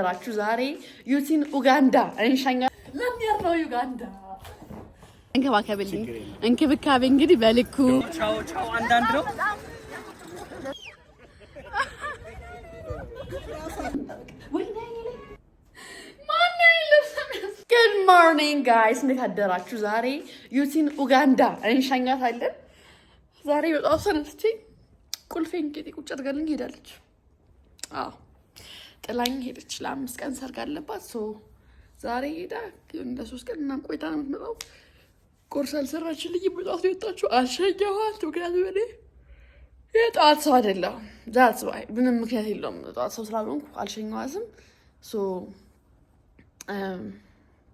ራችሁ ዛሬ ዩቲን ኡጋንዳ እንሻኛ ለምን ነው ዩጋንዳ እንከባከብልኝ እንክብካቤ እንግዲህ በልኩ ቻው ቻው አንዳንድ ነው Good morning guys እንዴት አደራችሁ ዛሬ ዩቲን ኡጋንዳ እንሻኛታለን ዛሬ በጣም ሰነፍቼ ቁልፌን እንግዲህ ቁጭ አድርጋልኝ ሄዳለች አዎ ጥላኝ ሄደች ለ5 ቀን ሰርግ አለባት ሶ ዛሬ ሄዳ እንደ 3 ቀን እና ቆይታ ነው የምትመጣው ቁርስ አልሰራችልኝ ብሏት የወጣችው አልሸኘኋት ምክንያቱም እኔ የጠዋት ሰው አይደለሁም ዛትስ ዋይ ምንም ምክንያት የለውም ጠዋት ሰው ስላልሆንኩ አልሸኘኋትም ሶ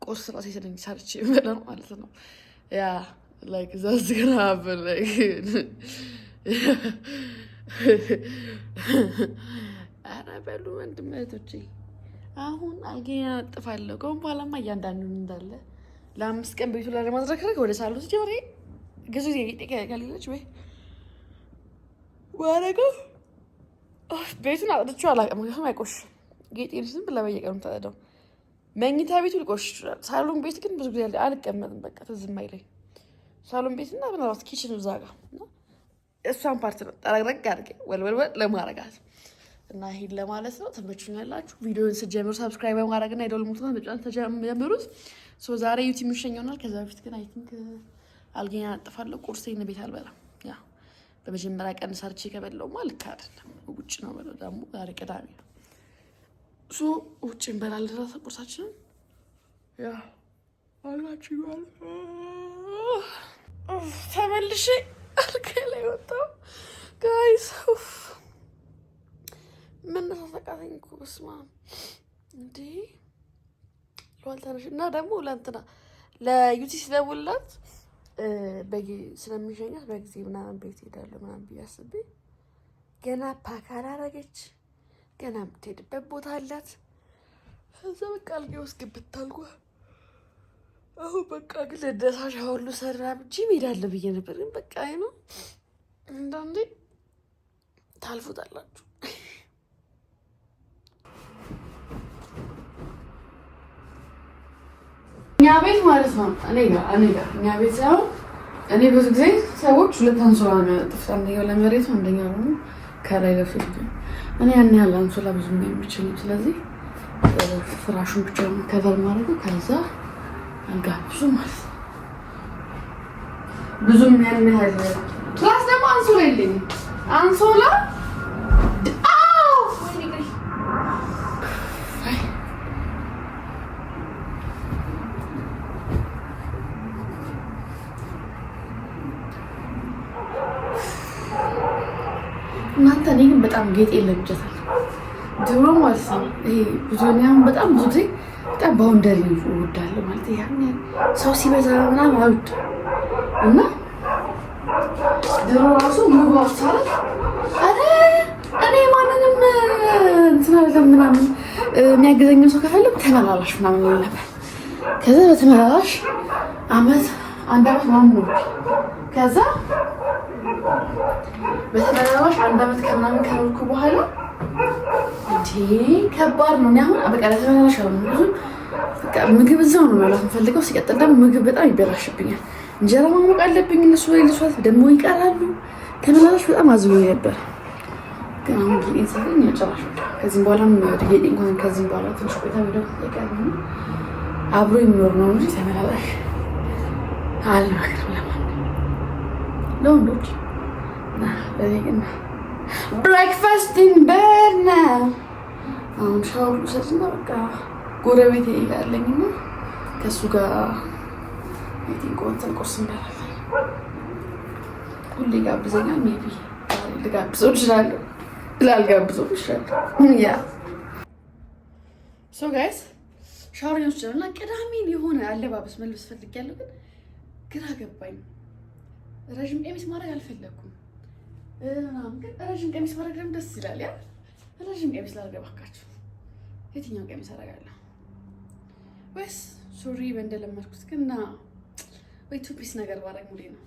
ቁርስ ራሴ ስለኝ ሰርቼ በለው ማለት ነው ያ like that's gonna happen like አረ በሉ ወንድምቶቼ አሁን አልገኛ አጥፋለሁ ቆም በኋላማ እያንዳንዱን እንዳለ ለ5 ቀን ቤቱ ላይ ለማዝረክረክ ወደ ሳሎን ጀምሬ ግዙ ይጠቀቀልልሽ ወይ ወረቀው ቤቱን አጥቼው አላውቅም ምክንያቱም አይቆሽም ጌጤን ዝም ብላ በየቀኑ ታደው መኝታ ቤቱ ልቆሽ ይችላል ሳሎን ቤት ግን ብዙ ጊዜ አልቀመጥም በቃ ተዝም አይለኝ ሳሎን ቤትና ምናልባት ኪችን እዛ ጋር እሷን ፓርት ነው ጠረግረግ አድርጌ ወልወል ለማረጋት እና ይሄን ለማለት ነው ተመችኛላችሁ ቪዲዮውን ስትጀምሩ ሰብስክራይብ ማድረግና የደወል ምልክቱን መጫን ተጀምሩት ሶ ዛሬ ዩቲዩብ ምሽኛውናል ከዛ በፊት ግን አይ ቲንክ አልገኛ አጥፋለሁ ቁርሴን ቤት አልበላም ያ በመጀመሪያ ቀን ሰርቼ ከበላው ማለት አይደለም ውጭ ነው በለው ደግሞ ዛሬ ቅዳሜ ሶ ውጭ እንበላለን ቁርሳችንን ያ አላችሁ ይባል ተመልሼ አልጋ ላይ ወጣሁ ጋይስ ምን ተሰቃተኝ እኮ በስመ አብ እንዴ ለዋልታነሽ እና ደግሞ ለእንትና ለዩቲ ሲደውልላት ስለሚሸኛት በጊዜ ምናምን ቤት ሄዳለሁ ምናምን ብዬ አስቤ ገና ፓክ አላረገች ገና የምትሄድበት ቦታ አላት ከዛ በቃ አልጋ ውስጥ ግብት አልኩ አሁን በቃ ግን ለደሳሻ ሁሉ ሰራ ጂም ሄዳለሁ ብዬ ነበር ግን በቃ አይ ነው አንዳንዴ ታልፉታላችሁ እኛ ቤት ማለት ነው እኔ ጋር እኛ ቤት ሳይሆን እኔ ብዙ ጊዜ ሰዎች ሁለት አንሶላ ነው የሚያነጥፉት አንደኛው ለመሬቱ አንደኛው ደግሞ ከላይ ለፊት እኔ ያን ያህል አንሶላ ብዙ ነው የሚችለው ስለዚህ ፍራሹን ብቻ ከቨር ማድረግ ከዛ አልጋ ብዙ ማለት ብዙም ያን ያህል ትራስ ደግሞ አንሶላ የለኝም አንሶላ እናንተ እኔ ግን በጣም ጌጥ የለም ይጀታል ድሮ ማለት ነው ይሄ ብዙኛም በጣም ብዙ ጊዜ በጣም ባውንደሪ እወዳለሁ ማለት ያን ሰው ሲበዛ ምናምን አውድ እና ድሮ ራሱ ሙሉ ሳለት እኔ ማንንም እንትን ምናምን የሚያገዘኝ ሰው ከፈለኩ ተመላላሽ ምናምን ነበር ከዛ በተመላላሽ አመት አንድ አመት ምናምን ነው ከዛ በተመላላሽ አንድ አመት ከምናምን ከኖርኩ በኋላ እንዴ ከባድ ነው አሁን በቃ ለተመላላሽ ነው ብዙ በቃ ምግብ እዛው ነው ማለት ፈልገው ሲቀጥል ደግሞ ምግብ በጣም ይበላሽብኛል እንጀራ ማሞቅ አለብኝ እነሱ ላይ ልሷት ደግሞ ይቀራሉ ተመላላሽ በጣም አዝኖኝ ነበር ግን አሁን ጌጤን ሳገኝ ያጨራሽ ከዚህም በኋላ ጌጤን እንኳን ከዚህም በኋላ ትንሽ ቆይታ ቪዲዮ ተቀርበን አብሮ የሚኖር ነው እንጂ ተመላላሽ አልመክርም ለወንዶች ለኔ ብሬክፋስት ኢን ቤድ ናው አሁን ሻወር ልውሰድና በቃ ጎረቤቴ ያለኝና ከእሱ ጋር ሜቲንግ እንትን ቁርስ እንበላለን ሁሌ ጋብዘኛል ሜቢ ልጋብዘው እችላለሁ ላልጋብዘው እችላለሁ ያ ሶ ጋይስ ሻወር ልውሰድና ቅዳሜ የሆነ አለባበስ መልበስ ፈልጌያለሁ ግን ግራ ገባኝ ረጅም ቀሚስ ማድረግ አልፈለኩም ግን ረጅም ቀሚስ ማድረግ ደግሞ ደስ ይላል ያ ረጅም ቀሚስ ላደርጋችሁ የትኛው ቀሚስ አደርጋለሁ ወይስ ሱሪ እንደለመድኩት ግን ወይ ቱ ፒስ ነገር ባደርግ ሙሌ ነው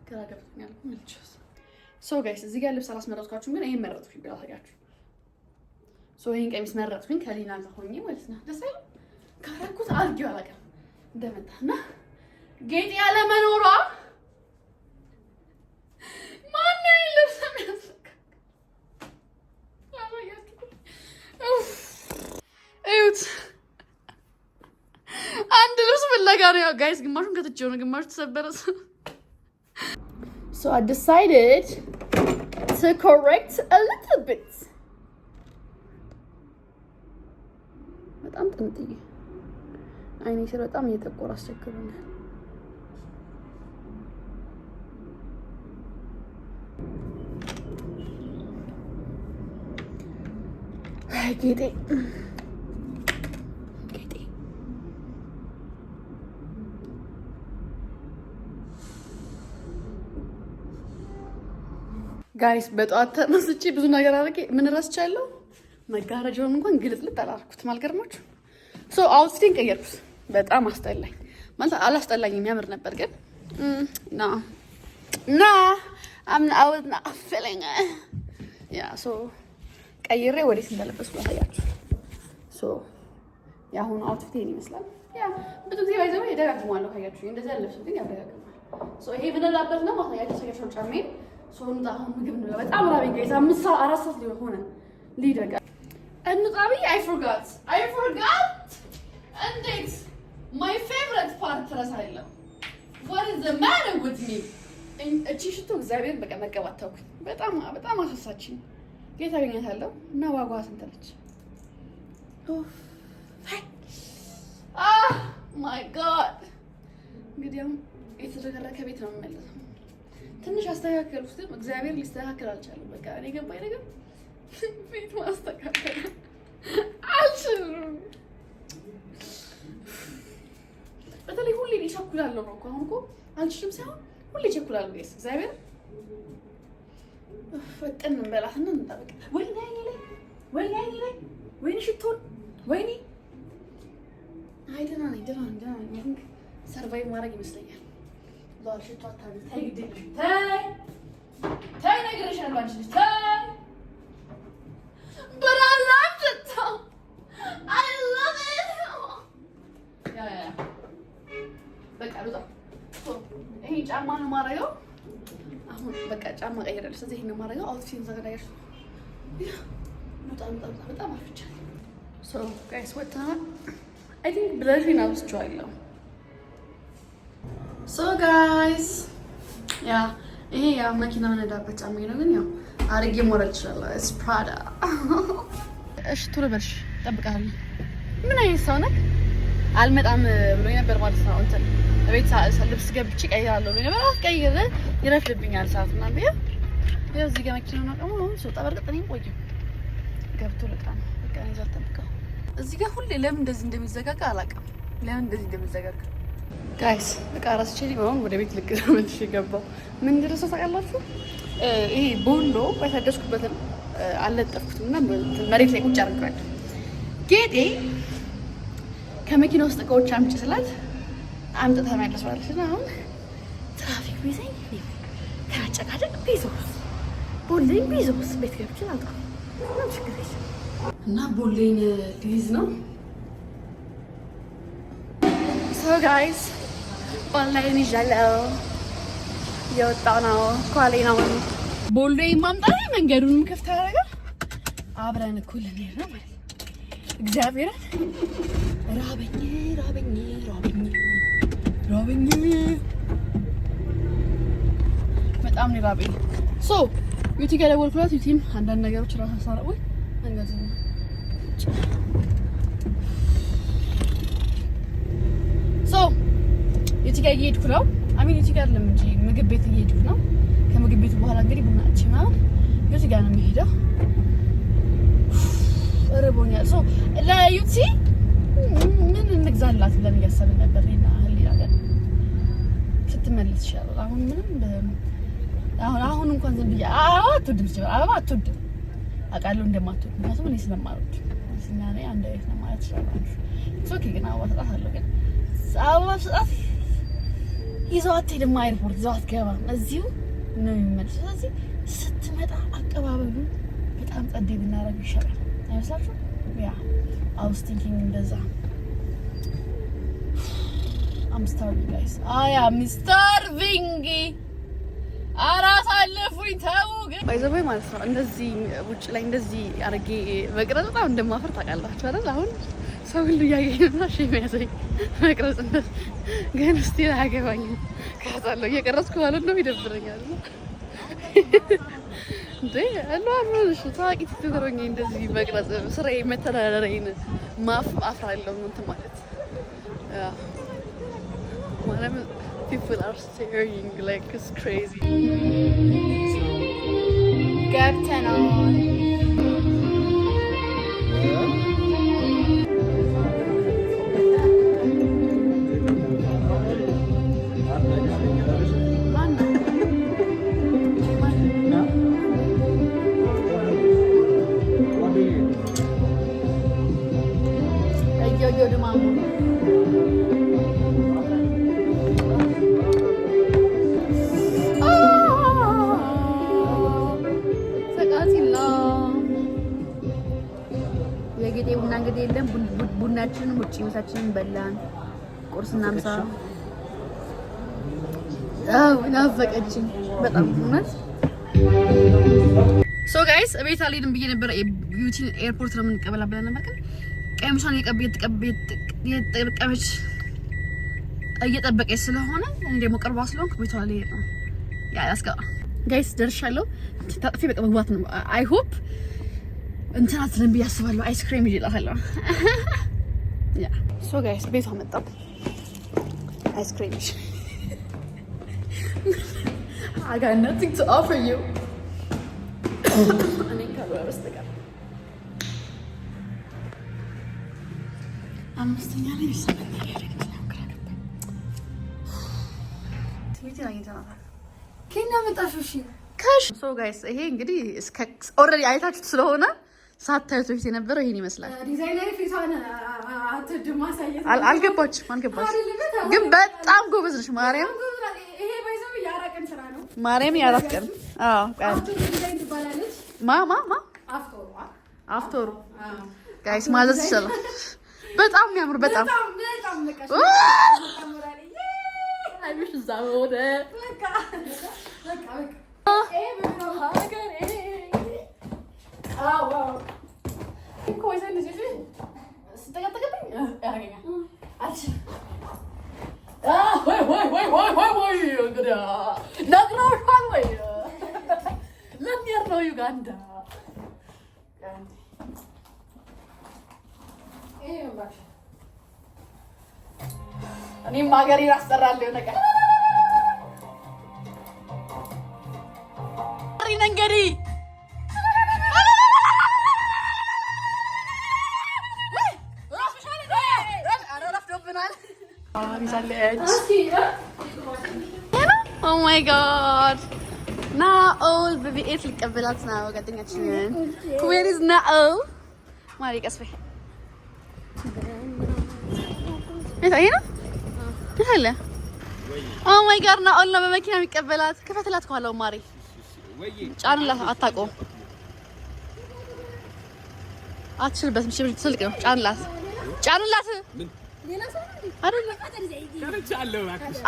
ግራ ገብቶኛል መልቸስ ሶ ጋይስ እዚህ ጋር ልብስ አላስመረጥኳችሁም ግን ይሄን መረጥኩኝ ብላታጋችሁ ይሄን ቀሚስ መረጥኩኝ ከሊና ጋር ሆኜ ማለት ነው። ደስ አይልም? ካረኩት አድርጌው አላውቅም እንደመጣና ጌጥ ያለ መኖሯ ማነው ይልብሰም ያስፈካ እዩት። አንድ ልብስ ፍለጋ ነው ያው ጋይስ። ግማሹን ከትቼው ነው፣ ግማሹ ተሰበረ። So I decided to correct a little bit. በጣም ጥንጥዬ አይኔ ስር በጣም እየጠቆረ አስቸግሮኛል። ጌጤ ጋይስ በጠዋት ተነስቼ ብዙ ነገር አድርጌ ምን እረስቻለሁ? መጋረጃውን እንኳን ግልጥልጥ አላልኩትም። አልገርማችሁ? አውትፊቴን ቀየርኩት። በጣም አስጠላኝ ማለት አላስጠላኝም፣ የሚያምር ነበር ግን I was not feeling it. ቀይሬ ወዴት እንደለበስኩ ላሳያችሁ። የአሁኑ አውትፊት ይሄን ይመስላል። ብዙ ጊዜ ባይዘው ይደጋግማለሁ። ካያችሁ እንደዚህ ያለብስ ግን ያደጋግማል። ይሄ ብለላበት ነው ማሳያችሁ። ሰያቸው ጫሜን ሶንታ አሁን ምግብ ነው በጣም ራበኝ ጋይስ። 4 ሰዓት ሊሆን ሊደጋ እንጣቢ I forgot እንዴት my favorite part ረሳለሁ። what is the matter with me? እቺ ሽቶ እግዚአብሔር በቃ መቀባት ተውኩኝ። በጣም አሳሳችኝ። ጌታ አገኛታለሁ እና ዋጋዋ ስንት ነች? my god እንግዲህ የተዘረከረከ ቤት ነው የምመለሰው። ትንሽ አስተካከልኩት ግን እግዚአብሔር ሊስተካከል አልቻለም። በቃ እኔ ገባኝ ነገር ቤት ማስተካከል አልችልም። በተለይ ሁሌ ይቸኩላለሁ ነው እኮ አሁን እኮ አልችልም ሳይሆን ሁሌ ይቸኩላለሁ ጋይስ። እግዚአብሔር ፈጠን እንበላትና እንጠብቅ። ወይኔ ሽቶን ወይኔ አይደና ሰርቫይቭ ማድረግ ይመስለኛል። ሽቶ አታሚ ታይ ግዴለሽ ታይ ነገርሻለሁ አንቺ ልጅ ታይ but I love it though. I love it. በቃ ሉጣ ይሄ ጫማ ነው ማረጋው። አሁን በቃ ጫማ ቀይራለሁ። ስለዚህ ይሄን ነው ማረጋው። አውትፊት ዘጋዳሽ ሉጣ በጣም አፍቻለሁ። so guys what time I think ብለሽኝ አውስቻለሁ። so guys ይሄ ያ መኪና መነዳበት ጫማ ነው ግን ያው አርጌ ሞራል ይችላል። it's Prada እሺ ቶሎ በልሽ እጠብቃለሁ። ምን አይነት ሰው ነህ? አልመጣም ብሎኝ ነበር ማለት ነው። እንትን ቤት ልብስ ገብቼ ቀይራለሁ ብሎኝ ነበር። አስቀይረ ይረፍድብኛል ሰዓት እና ያው እዚህ ጋር መኪናውን አቀሙ ሰው ጠበርቀጠኝ ቆይ ገብቶ ልቃ ነው በቃ እዛ ተጠብቀው እዚህ ጋር ሁሌ ለምን እንደዚህ እንደሚዘጋጋ አላውቅም። ለምን እንደዚህ እንደሚዘጋጋ ጋይስ በቃ ራስቼ ሊሆን ወደ ቤት ልክ መልሽ ገባው። ምን እንደረሰ ታውቃላችሁ? ይሄ ቦሎ ባይታደስኩበትም አልለጠፍኩትም እና መሬት ላይ ቁጭ አድርጌዋለሁ። ጌጤ ከመኪና ውስጥ እቃዎች አምጪ ስላት አምጥታ መልስ ማለት ነው። አሁን ትራፊክ ቢዘኝ ከጨቃጨቅ ቢዞስ ቦሌን ቢዞስ ቤት ገብቼ አልጣ ነው ችግር እና ቦሌን ሊዝ ነው። so guys ቦሌን ይዣለሁ የወጣው ነው ኳሌ ነው ቦሌ ማምጣት መንገዱንም ከፍታ ያደርጋል። አብረን እኮ ልንሄድ ነው ማለት እግዚአብሔር ራበኝ በጣም ነው ራበኝ። ሶ ዩቲ ጋር ደወልኩላት። ዩቲም አንዳንድ ነገሮች ራሳ ሳረው አንገት ነው ሶ ዩቲ ጋር እየሄድኩ ነው። አሚን ዩቲ ጋር ለምን እንጂ ምግብ ቤት እየሄድኩ ነው። ከምግብ ቤቱ በኋላ እንግዲህ ቡናችን ነው ዩቲ ጋር ነው የሚሄደው። ረቦኛል። ሶ ለዩቲ ምን እንግዛላት ብለን እያሰብን ነበር እና ህሊና ጋር ስትመለስ ይሻላል። አሁን ምንም አሁን እንኳን ዝም ብዬ አትወድም ሲጀምር አበባ አትወድም አውቃለሁ እንደማትወድ ምክንያቱም እኔ ስለማልወድ እና እኔ አንድ አይነት ነው ማለት ይችላል። ኦኬ ግን አበባ ስጣት አለው ግን አበባ ስጣት ይዘው አትሄድም ኤርፖርት ይዘው አትገባም እዚሁ ነው የሚመለስ። ስለዚህ ስትመጣ አቀባበሉ በጣም ጸዴ ብናረግ ይሻላል አይመስላችሁም? Yeah, I was thinking እንደዛ I'm starving guys. I am starving. አራሳለፉኝ ተው ግን ባይዘው ማለት ነው። እንደዚህ ውጭ ላይ እንደዚህ አርጌ መቅረጽ በጣም እንደማፈር ታውቃላችሁ አይደል? አሁን ሰው ሁሉ ያየኝና ሼም ያዘኝ መቅረጽ ግን እስቲ አያገባኝም። ከዛለው እየቀረጽኩ ማለት ነው ይደብረኛል። እንዴ አላምንሽ ታውቂ ትተረኝ እንደዚህ መቅረጽ ስራዬ መተዳደሪያዬን አፍራለሁ እንትን ማለት ማለት people are staring like it's crazy. Captain on. Yo de mama. የጌጤ ቡና እንግዲህ የለም። ቡናችንን ውጪ ምሳችንን በላን። ቁርስና ምሳ ናፈቀችኝ በጣም እውነት። ሶ ጋይስ ቤት አልሄድም ብዬ ነበር። ቢዩቲ ኤርፖርት ነው የምንቀበላ ብለን ነበር። ግን ቀምሷን እየጠበቀች ስለሆነ እኔ ደግሞ ቅርቧ ስለሆንኩ ቤቷ ልሄድ ነው። ያ ያስጋ ጋይስ ደርሻለሁ። ታጥፊ በቃ መግባት ነው። አይ ሆፕ እንትና አትልም ብዬ አስባለሁ። አይስክሬም ይዤላታለሁ። ያ ሶ ጋይስ ቤቷ መጣሁ። አይስክሬም I got nothing to offer you. እኔ ካልሆነ በስተቀር አምስተኛ ላይ ይሰማኛል። ከኛ መጣሽ? እሺ ካሽ ሶ ጋይስ ይሄ እንግዲህ ኦልሬዲ አይታችሁት ስለሆነ ሳታዩት በፊት የነበረው ይሄን ይመስላል። ዲዛይነር ፊቷን አትወድም ማሳየት አልገባችም ግን በጣም ጎበዝ ነሽ ማርያም። ይሄ ባይዘው ያራቀን ስራ ነው ማርያም ያራቀን። አዎ ዲዛይን ትባላለች። ማ አፍቶሩ ጋይስ ማለት ይችላል። በጣም የሚያምር በጣም አይሽ ዛውደ በቃ ዩጋንዳ እኔም ሀገሬን አስጠራለሁ ነገር እንግዲህ Oh my god. Naol በቤት ልቀበላት ነው ጓደኛችን። Where is Naol? ማሪ ቀስፈ እታየ ነው አለ። Oh my god Naol ነው በመኪና የሚቀበላት። ከፈትላት ከኋላው ማሪ ጫንላት። አታውቀውም አትችልበትም። እሺ ትልቅ ነው። ጫንላት ሌላ ሰው አይደለም ከረቻለሁ አክሽ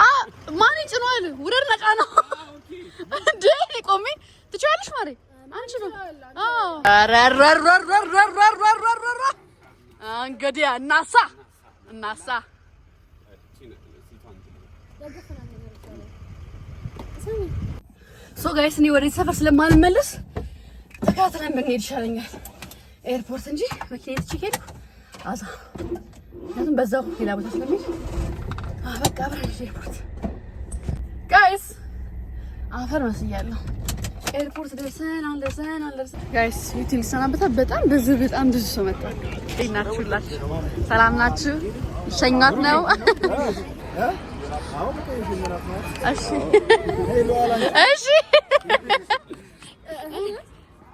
ማን ይጭኗል? ውረድና ጫነው እንዴ ቆሜ ትቻለሽ ማሪ አንቺ ነው። አዎ እንግዲህ እናሳ ሶ ጋይስ እኔ ወደ ሰፈር ስለማልመለስ ተከታትለን ብንሄድ ይሻለኛል ኤርፖርት እንጂ መኪና ትቼ ሄድኩ አዛ ምክንያቱም በዛው ሌላ ቦታ ስለሚሄድ በቃ አብረን ኤርፖርት ጋይስ አፈር መስያለሁ። ኤርፖርት ደርሰናል ጋይስ። ዩቲል ሰናበታ በጣም ብዙ ሰው መጣ። እናችሁላችሁ ሰላም ናችሁ? ሸኛት ነው እሺ እሺ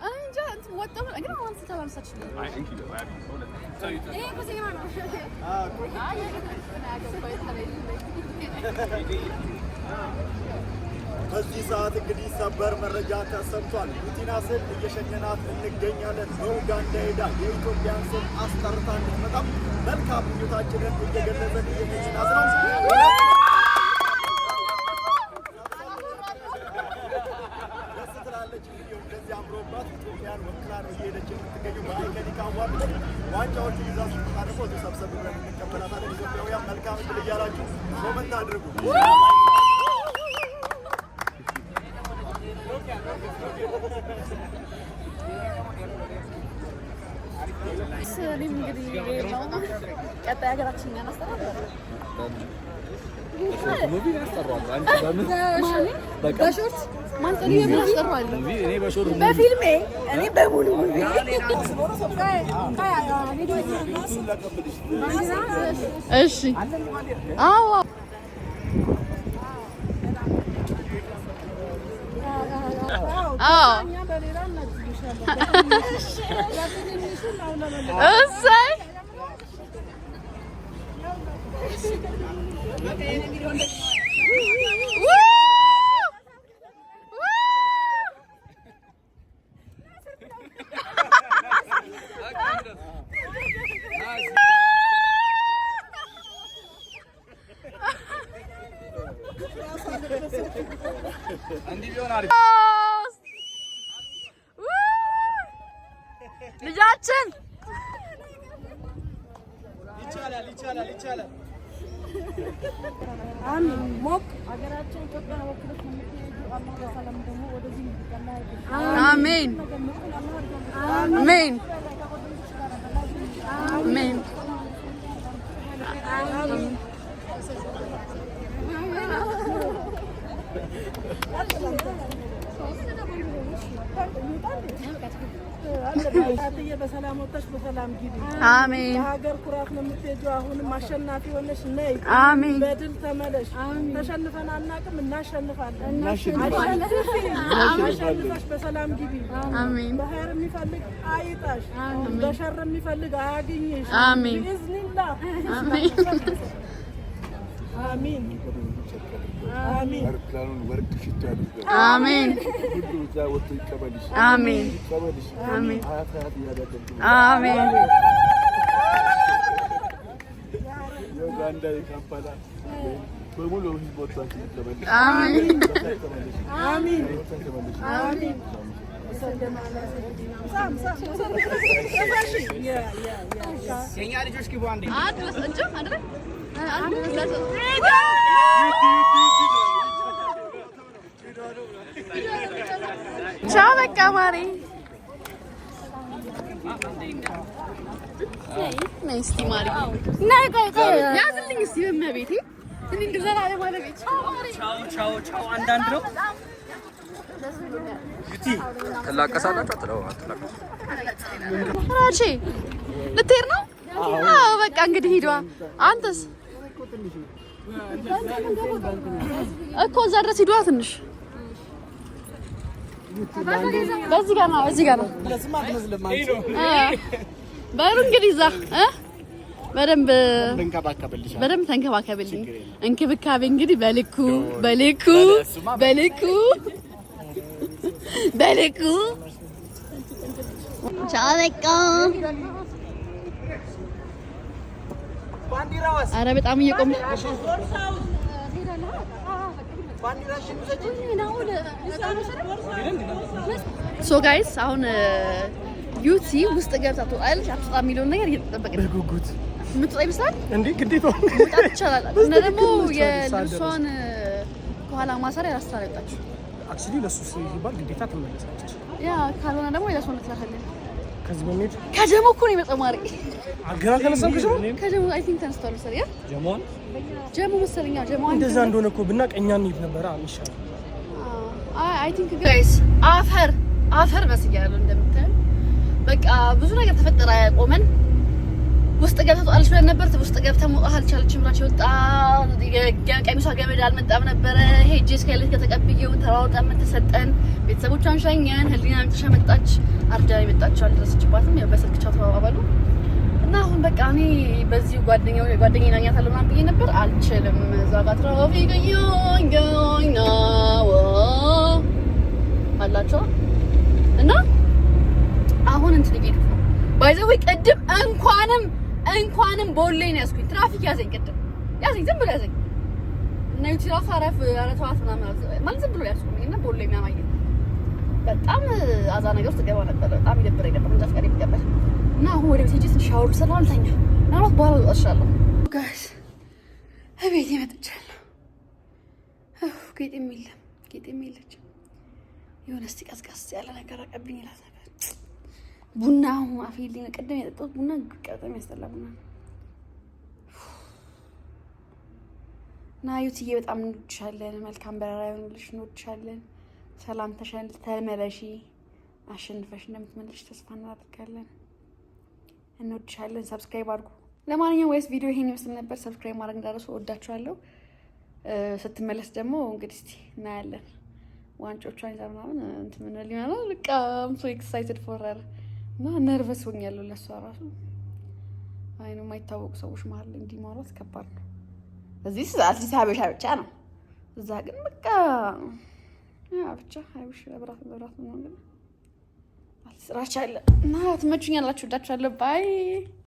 አንጃ እንትን ወጣው ግን አሁን ተባልሳችሁ ይሄ ኮሴማ ነው በዚህ ሰዓት እንግዲህ ሰበር መረጃ ተሰምቷል። ዩቲን አስል እየሸኘናት እንገኛለን። በኡጋንዳ ሄዳ የኢትዮጵያን ስም አስጠርታ እንድትመጣም መልካም ምኞታችንን እየገለጸን እየሸኘናት ነው። ኢትዮጵያን ወክላ ነው እየሄደች የምትገኘው። በአይከኒክ አዋርድ ላይ ዋንጫዎቹን ይዛ ስትመጣ ደግሞ ሰብሰብ ብለን እንቀበላታለን። ኢትዮጵያውያን መልካም ዕድል እያላችሁ ኮመንት አድርጉ። እኔም እንግዲህ ቀጣይ ሀገራችን ያናስተናል በሾርት በፊልሜ እኔ በሙሉ እሺ አዎ እሰይ ልጃችን ይቻላል። አሜን። ሞቅ ሀገራችን ኢትዮጵያ ወክለሽ የምትሄዱ አላህ በሰላም ደግሞ ወደዚህ አሜን አሜን አሜን። በሰላም ወጥተሽ በሰላም ግቢ። አሜን። ለሀገር ኩራት ነው የምትሄጂው። አሁንም አሸናፊ ሆነሽ ነይ። አሜን። በድል ተመለሽ። ተሸንፈን አናውቅም፣ እናሸንፋለን። አሸንፈሽ በሰላም ግቢ። አሜን። በኸይር የሚፈልግ አይጣሽ፣ በሸር የሚፈልግ አያግኝሽ። አሜን። ቢኢዝኒላህ አሜን አሜን አሜን ወርቅ ሽቶ ያድርገው። አሜን ሁሉ እዛ ወጥቶ ይቀበልሽ። አሜን ይቀበልሽ። አሜን አያት ያደርግልሽ። አሜን። ዩጋንዳ የካምፓላ በሙሉ ህዝቦቻችን ይቀበልሽ። አሜን አሜን አሜን። የኛ ልጆች ግቡ አንዴ ቻው በቃ ማሪ ነይ እስኪ ማሪ ያዝልኝ እስኪ በመቤቴ እኔ እንደዛ ማለት ቻው አንዳንድ ነው። ትላቀሳላችሁ አትላቀሱ? ራቼ ልትሄድ ነው? አዎ በቃ እንግዲህ ሂዷ። አንተስ እኮ እዛ ድረስ ሂዷ። ትንሽ በዚህ ጋር ነው በሉ እንግዲህ እዛ በደንብ ተንከባከብልኝ። እንክብካቤ እንግዲህ በልኩ ቻው በቃ። ኧረ በጣም እየቆም ሶ ጋይስ አሁን ዩቲ ውስጥ ገብታ ትወጣለች አትወጣም የሚለውን ነገር እየተጠበቅን ነው። በጉጉት የምትወጣ ይመስላል እንዴ? ግዴታ መውጣት ይቻላል። እና ደግሞ የልብሷን ከኋላ ማሰሪያ ያስታረጣችሁ አክቹሊ ለሱ ሲባል ግዴታ ትመለሳለች። ያ ካልሆነ ደግሞ የራሷን ትላከለች። ከዚህ በሚሄድ ከጀሞ እኮ ነው የመጣው ማሪ አገራ ተነሳም ከጀሞ አይ ቲንክ ተነስቷል መሰለኝ። ያ ጀሞ መሰለኝ። ጀሞ እንደዛ እንደሆነ እኮ ብና ቀኛ እንሂድ ነበር አሚሻል። አይ ቲንክ ጋይስ አፈር መስያለሁ። እንደምታዩ በቃ ብዙ ነገር ተፈጠረ። ቆመን ውስጥ ገብታ ትወጣለች ብለን ነበር። ውስጥ ገብታ መውጣት አልቻለችም። ብላችሁ ወጣ። ቀሚሷ ገመድ አልመጣም ነበረ። ሄጄ እስከለት ከተቀብየው ተራውጣን ተሰጠን። ቤተሰቦቿን ሸኘን። ህሊና መጥቻ መጣች። አርዳ መጣች። አልደረሰችባትም። ያው በስልክ ቻው ተባባሉ እና አሁን በቃ እኔ በዚህ ጓደኛዬ ናኛታለሁ ምናምን ብዬ ነበር። አልችልም። እዛ ጋር ትራፊክ ገኝ ነው አላቸው እና አሁን እንትን እየሄድኩ ነው። ባይዘው ቅድም እንኳንም ቦሌ ነው ያዝኩኝ። ትራፊክ ያዘኝ፣ ቅድም ያዘኝ፣ ዝም ብሎ ያዘኝ እና ዩቲራፍ አረተዋት ምናምን ማለት ዝም ብሎ ያዝኩኝ እና ቦሌ የሚያማኝ በጣም አዛ ነገር ውስጥ ገባ ነበር። በጣም ይደብረኝ ነበር እንጃ ፍቃድ ይገባል እና አሁን ወደ ቤት ሄጄ ትንሽ ሻወር ስላልተኛ ምናልባት በኋላ እወጣሻለሁ። ጋይስ እቤቴ መጥቻለሁ። ጌጤም የለችም። የሆነ እስቲ ቀዝቀዝ ያለ ነገር አቀብኝ ይላት ነበር። ቡና አፌልኝ ቀደም የጠጣሁት ቡና በጣም ያስጠላ ቡና እና ዩትዬ በጣም እንወድሻለን። መልካም በረራ ይሁንልሽ። እንወድሻለን። ሰላም ተመለሺ። አሸንፈሽ እንደምትመለሽ ተስፋ እናደርጋለን። እንወድሻለን። ሰብስክራይብ አድርጉ። ለማንኛውም ወይስ ቪዲዮ ይሄን ይመስል ነበር። ሰብስክራይብ ማድረግ እንዳትረሱ። እወዳችኋለሁ። ስትመለስ ደግሞ እንግዲህ እስቲ እናያለን። ዋንጮቿን ይዛ ምናምን እንትን ምን ሊሆን ነው። በቃ አም ሶ ኤክሳይትድ ፎር ሄር እና ነርቨስ ሆኛለሁ ለሷ ራሱ። አይ ነው የማይታወቁ ሰዎች መሀል እንዲህ ማውራት ከባድ ነው። እዚህ አዲስ ሀበሻ ብቻ ነው። እዛ ግን በቃ ያ ብቻ ሀበሻ ለብራት ነው ግን አልስራቻለ እና ትመቹኛላችሁ። እወዳችኋለሁ። ባይ